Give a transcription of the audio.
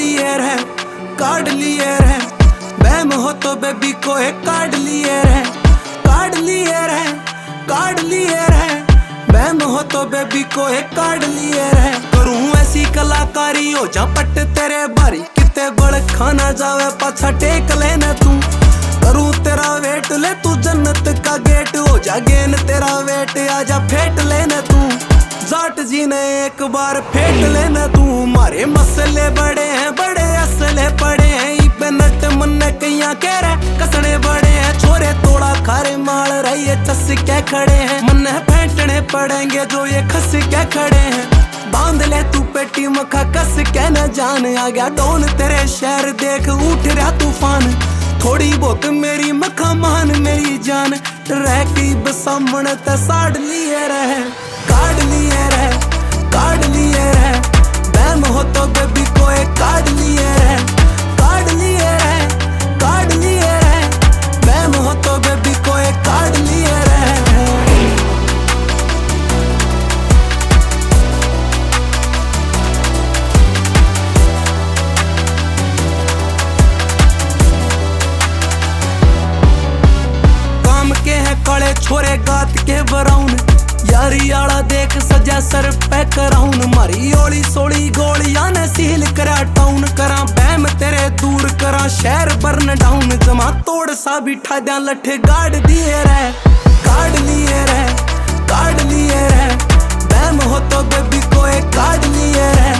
लिए रे, काट लिए रे। बहम हो तो बेबी को एक काट लिए रे, काट लिए रे, काट लिए रे। बहम हो तो बेबी को एक काट लिए रे। करूं ऐसी कलाकारी हो जा पट तेरे बारी, किते बड़ खाना जावे पाछा टेक लेना तू। करूं तेरा वेट ले तू जन्नत का गेट, हो जा गेन तेरा वेट आजा फेट लेना तू। जाट जी ने एक बार फेट लेना तू। मारे मसले बड़े हैं, बड़े असले पड़े हैं। इबे नट मन कैया कह रहे कसने बड़े हैं। छोरे तोड़ा खारे माल रही है चस के खड़े हैं। मन फेंटने पड़ेंगे जो ये खस के खड़े हैं। बांध ले तू पेटी मखा कस के न जान। आ गया डोन तेरे शहर देख उठ रहा तूफान। थोड़ी बहुत मेरी मखा मान मेरी जान। रह की बसामण ते साड़ लिए रहे, काट लिए रे, काट लिए रे। बहम हो तो बेबी को एक काट लिए रे, काट लिए रे, काट लिए रे। बहम हो तो बेबी को एक काट लिए रे। काले छोरे गात के बराउन, यारी आला देख सजा सर पे कराउन। मारी ओली सोली गोलियां ने सील करा टाउन। करा बहम तेरे दूर करा शहर बर्न डाउन। जमा तोड़ सा बिठा दिया लठ गाड़ दिए रे, काट लिए रे, काट लिए रे। बहम हो तो बेबी को एक काट लिए रे।